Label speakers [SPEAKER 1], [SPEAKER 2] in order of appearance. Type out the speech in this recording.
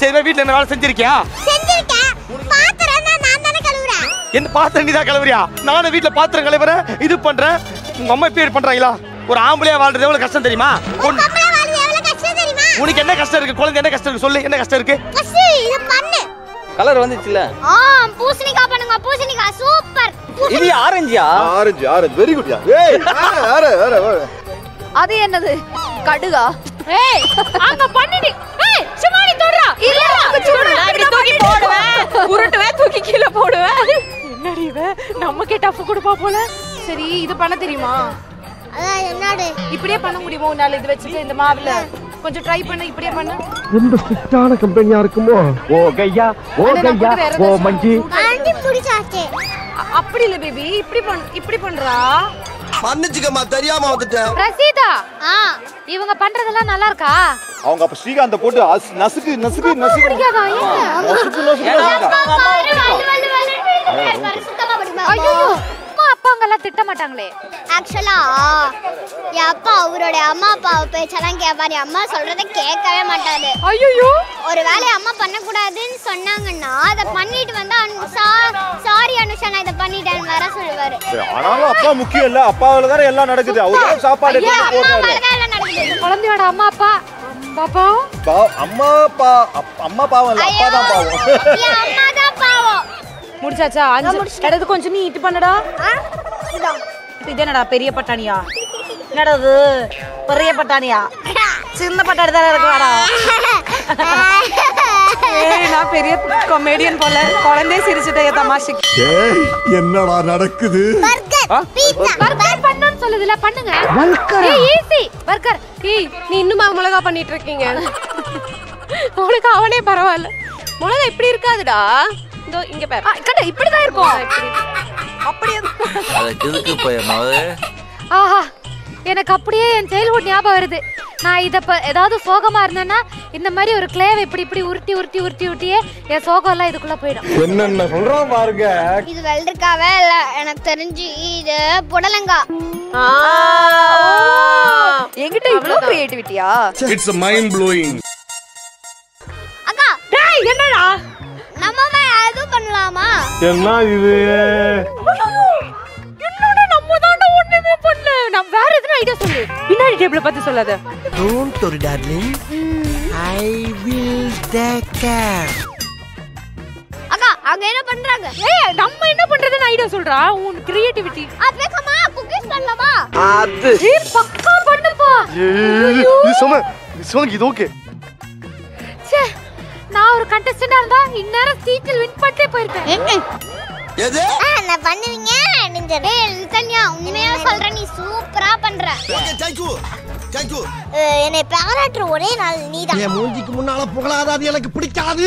[SPEAKER 1] சரி வீட்ல என்ன வேலை செஞ்சிருக்கியா?
[SPEAKER 2] செஞ்சிருக்கேன். பாத்திரம் நான் தான கழுவுறேன்.
[SPEAKER 1] என்ன பாத்திரம் நீ தான் கழுவுறியா? நானும் வீட்ல பாத்திரம் கழுவுறேன், இது பண்றேன். உங்க அம்மா இப்படி பண்றாங்களா? ஒரு ஆம்பளையா வாழ்றது எவ்வளவு கஷ்டம் தெரியுமா?
[SPEAKER 2] பொம்பளை வாழ்றது எவ்வளவு கஷ்டம் தெரியுமா?
[SPEAKER 1] உனக்கு என்ன கஷ்டம் இருக்கு? குழந்தை என்ன கஷ்டம் இருக்கு? சொல்லு, என்ன கஷ்டம் இருக்கு?
[SPEAKER 2] ஃபர்ஸ்ட் இது பண்ணு.
[SPEAKER 3] கலர் வந்துச்சுல?
[SPEAKER 2] பூசணிக்காய் பண்ணுங்க. பூசணிக்காய் சூப்பர்.
[SPEAKER 3] இது ஆரஞ்சியா?
[SPEAKER 4] Orange very குட்யா. ஏய் வேற
[SPEAKER 5] அது என்னது? கடுகா?
[SPEAKER 6] ஏய் அங்க பண்ணிடி. ஏய் சும்மாடி தொடுறா.
[SPEAKER 5] இல்ல
[SPEAKER 6] நான் இப்படி தூக்கி போடுவேன். உருட்டுவேன், தூக்கி கீழ போடுவேன். என்னடி இவ நமக்கே டஃப் கொடுப்பா போல. சரி இது பண்ண தெரியுமா?
[SPEAKER 2] அதான் என்னடு
[SPEAKER 6] இப்படியே பண்ண முடியுமா உன்னால? இது வச்சிட்டு இந்த மாவுல கொஞ்சம் ட்ரை பண்ணு. இப்படியே பண்ணு.
[SPEAKER 4] ரொம்ப ஸ்ட்ரிக்ட்டான கம்பெனியா இருக்குமோ? ஓ கையா ஓ மஞ்சி
[SPEAKER 2] ஆண்டி புடிச்சாச்சே.
[SPEAKER 6] அப்படி இல்ல பேபி, இப்படி பண்றா.
[SPEAKER 4] மன்னிச்சுக்கம்மா தெரியாம வந்துட்டேன்.
[SPEAKER 5] ரசீதா, இவங்க பண்றதெல்லாம் நல்லா இருக்கா?
[SPEAKER 4] அவங்க அப்ப ஸ்ரீகாந்த போட்டு நசுக்கு
[SPEAKER 5] பிடிக்காதா? ஐயோ அப்பாங்க எல்லாம் திட்ட மாட்டாங்களே.
[SPEAKER 2] ஆக்சுவலா என் அப்பா அவருடைய அம்மா அப்பாவை பேச்செல்லாம் கேட்பாரு. அம்மா சொல்றதை கேட்கவே மாட்டாரு.
[SPEAKER 6] ஐயோ
[SPEAKER 2] ஒரு வேலையை அம்மா பண்ணக்கூடாதுன்னு சொன்னாங்கன்னா அதை பண்ணிட்டு வந்து சாரி அனுஷா நான் இதை பண்ணிட்டேன்னு வேற சொல்லுவாரு.
[SPEAKER 4] ஆனாலும் அப்பா முக்கியம் இல்ல, அப்பாவில தானே எல்லாம் நடக்குது. அவருக்கு சாப்பாடு
[SPEAKER 2] அம்மா எல்லாம் நடக்குது.
[SPEAKER 5] குழந்தையோட அம்மா அப்பா பாப்பா
[SPEAKER 4] அம்மா பாவம் இல்ல, அப்பா தான் பாவம்.
[SPEAKER 2] அம்மா தான் பாவம்.
[SPEAKER 6] முடிச்சாச்சா? 5 இடது கொஞ்சம் நீ இட்டு பண்ணடா. இது என்னடா பெரிய பட்டாணியா? என்னடா இது பெரிய பட்டாணியா? சின்ன பட்டாணி தானே இருக்குடா. ஏய் நான் பெரிய காமெடியன் போல குழந்தையே சிரிச்சிட்டே தமாஷுக்கு.
[SPEAKER 4] ஏய் என்னடா நடக்குது?
[SPEAKER 5] பர்கர் பண்ணனும் சொல்லுதுல, பண்ணுங்க. ஏய் ஈஸி பர்கர்.
[SPEAKER 6] ஏய் நீ இன்னுமா மிளகா பண்ணிட்டு இருக்கீங்க? உனக்கு அவனே பரவாயில்ல. மிளகா இப்படி இருக்காதுடா. இதோ இங்க பாரு.
[SPEAKER 5] கண்ணு இப்படி தான் இருக்கும்.
[SPEAKER 6] அப்படியே
[SPEAKER 3] எதுக்கு போயமாவே?
[SPEAKER 5] ஆஹா எனக்கு அப்படியே என் சைல்ட்ஹுட் ஞாபகம் வருது. நான் இத ஏதாவது சோகமா இருந்தேன்னா இந்த மாதிரி ஒரு கிளேவை இப்படி உருட்டியே என் சோகம் எல்லாம் இதுக்குள்ள போயிடும்.
[SPEAKER 4] என்னென்ன சொல்றான் பாருங்க.
[SPEAKER 2] இது வெள்ளரிக்காவே இல்ல, எனக்கு தெரிஞ்சு இது புடலங்கா.
[SPEAKER 5] என்கிட்ட இவ்ளோ கிரியேட்டிவிட்டியா?
[SPEAKER 7] It's mind blowing.
[SPEAKER 2] அக்கா
[SPEAKER 6] டேய் என்னடா
[SPEAKER 2] நம்ம அது பண்ணலாமா?
[SPEAKER 4] என்ன இது?
[SPEAKER 6] என்னடா நம்ம தான்டா ஒண்ணுமே பண்ணல. நான் வேற எதுனா ஐடியா சொல்லு. பின்னாடி டேபிள பத்தி சொல்லாத.
[SPEAKER 8] Don't worry darling. I will take care.
[SPEAKER 2] அக்கா அங்க என்ன பண்றாங்க?
[SPEAKER 6] ஏய் நம்ம என்ன பண்றதுன்னு ஐடியா சொல்றா. உன் கிரியேட்டிவிட்டி.
[SPEAKER 2] அப்பேக்கமா குக்கீஸ் பண்ணலாமா?
[SPEAKER 4] அது
[SPEAKER 6] ஏய் பக்கா பண்ணுப்பா.
[SPEAKER 1] இது சும்மா இது ஓகே.
[SPEAKER 5] ச்சே நான் ஒரு கண்டஸ்டன்டா இருந்தா இந்நேரம் சீட்டில் வின் பண்ணிட்டே போயிருப்பேன்.
[SPEAKER 4] எது?
[SPEAKER 2] நான் பண்ணுவீங்க நீங்க. டேய் லிசன்யா உண்மையா சொல்றேன், நீ சூப்பரா பண்ற.
[SPEAKER 4] Okay thank you.
[SPEAKER 2] என்னை பாராட்டுற ஒரே நாள் நீதான்.
[SPEAKER 8] என் மூஞ்சிக்கு முன்னால புகழாத, அது எனக்கு பிடிக்காது.